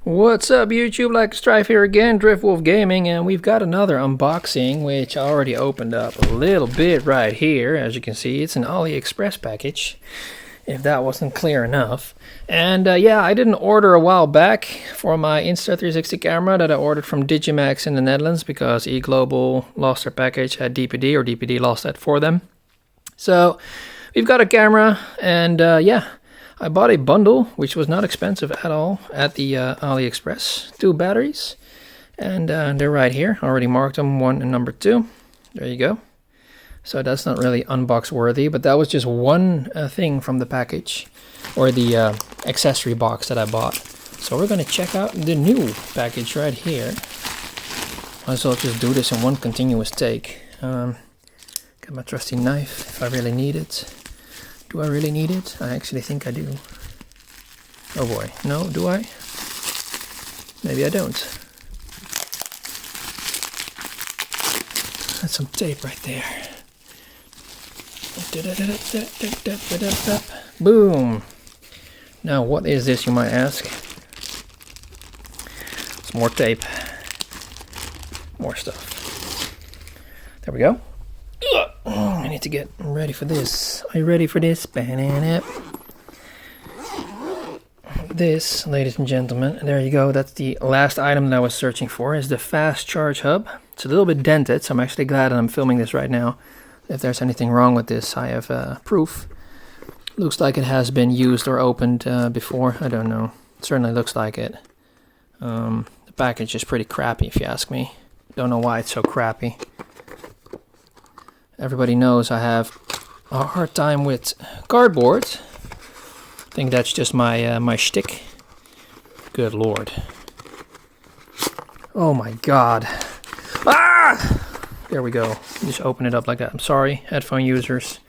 What's up YouTube, Lycan-Strife here again, Driftwolf Gaming, and we've got another unboxing which I already opened up a little bit right here. As you can see, it's an AliExpress package, if that wasn't clear enough. And yeah, I did an order a while back for my Insta360 camera that I ordered from Digimax in the Netherlands because eGlobal lost their package at DPD, or DPD lost that for them. So we've got a camera, and yeah, I bought a bundle, which was not expensive at all, at the AliExpress. 2 batteries, and they're right here. I already marked them, 1 and number 2. There you go. So that's not really unbox worthy, but that was just one thing from the package, or the accessory box that I bought. So we're going to check out the new package right here. Might as well just do this in one continuous take. Got my trusty knife if I really need it. Do I really need it? I actually think I do. Oh boy. No, do I? Maybe I don't. That's some tape right there. Boom. Now what is this, you might ask? It's more tape. More stuff. There we go. I need to get ready for this. Are you ready for this? This, ladies and gentlemen, there you go. That's the last item that I was searching for, is the fast charge hub. It's a little bit dented, so I'm actually glad that I'm filming this right now. If there's anything wrong with this, I have proof. Looks like it has been used or opened before. I don't know. It certainly looks like it. The package is pretty crappy, if you ask me. Don't know why it's so crappy. Everybody knows I have a hard time with cardboard. I think that's just my my shtick. Good lord. Oh my god. Ah! There we go. Just open it up like that. I'm sorry, headphone users.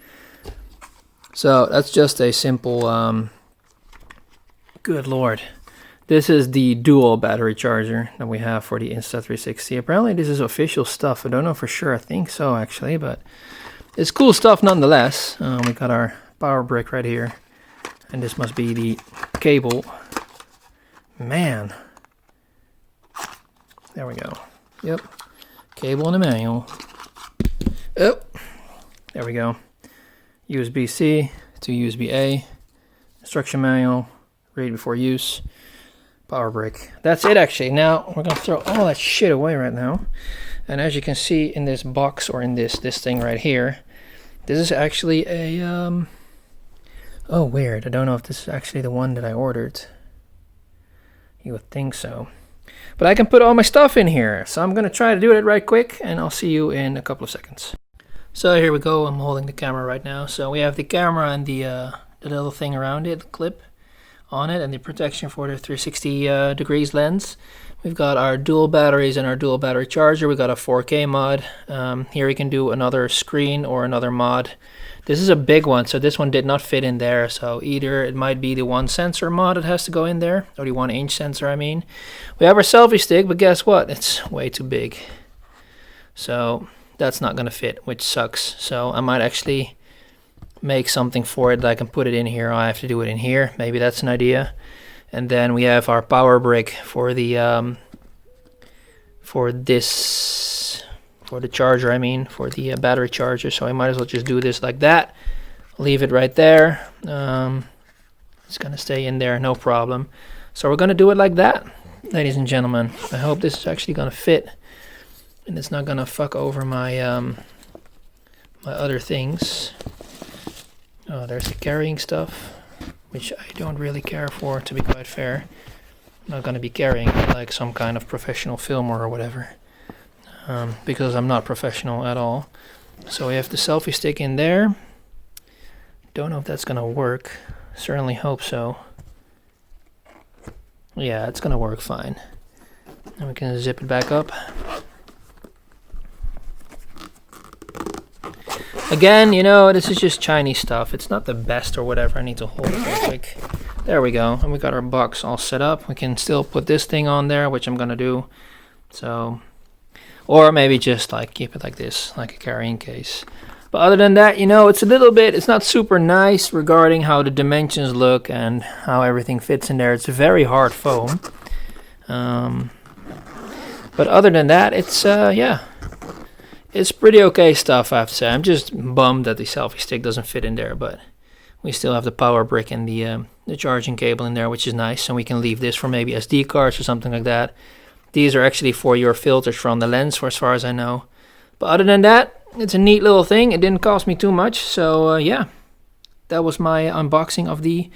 So that's just a simple, good lord. This is the dual battery charger that we have for the Insta360. Apparently this is official stuff. I don't know for sure. I think so actually, but it's cool stuff nonetheless. We got our power brick right here, and this must be the cable. Man. There we go. Yep. Cable and a manual. Oh. There we go. USB-C to USB-A. Instruction manual. Read before use. Power brick. That's it actually. Now we're gonna throw all that shit away right now. And as you can see in this box, or in this thing right here, this is actually a oh weird. I don't know if this is actually the one that I ordered. You would think so. But I can put all my stuff in here. So I'm gonna try to do it right quick, and I'll see you in a couple of seconds. So here we go. I'm holding the camera right now. So we have the camera and the little thing around it, the clip on it, and the protection for the 360 degrees lens. We've got our dual batteries and our dual battery charger. We got a 4K mod. Here we can do another screen or another mod. This is a big one, so this one did not fit in there. So either it might be the 1 sensor mod that has to go in there, or the 1-inch sensor, I mean. We have our selfie stick, but guess what? It's way too big. So that's not gonna fit, which sucks. So I might actually make something for it that I can put it in here. I have to do it in here. Maybe that's an idea. And then we have our power brick for the for the charger, I mean, for the battery charger. So I might as well just do this like that. Leave it right there. It's gonna stay in there, no problem. So we're gonna do it like that, ladies and gentlemen. I hope this is actually gonna fit, and it's not gonna fuck over my my other things. Oh, there's the carrying stuff, which I don't really care for, to be quite fair. I'm not going to be carrying like some kind of professional filmer or whatever, because I'm not professional at all. So we have the selfie stick in there. Don't know if that's going to work. Certainly hope so. Yeah, it's going to work fine. And we can zip it back up. Again, you know, this is just Chinese stuff. It's not the best or whatever. I need to hold it real quick. There we go. And we got our box all set up. We can still put this thing on there, which I'm going to do. So, or maybe just like keep it like this, like a carrying case. But other than that, you know, it's a little bit, it's not super nice regarding how the dimensions look and how everything fits in there. It's very hard foam. But other than that, it's yeah, it's pretty okay stuff, I have to say. I'm just bummed that the selfie stick doesn't fit in there, but we still have the power brick and the charging cable in there, which is nice. And we can leave this for maybe SD cards or something like that. These are actually for your filters from the lens, for as far as I know. But other than that, it's a neat little thing. It didn't cost me too much, so yeah, that was my unboxing of the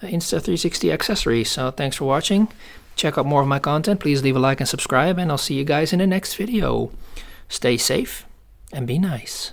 Insta360 accessories. So thanks for watching. Check out more of my content. Please leave a like and subscribe, and I'll see you guys in the next video. Stay safe and be nice.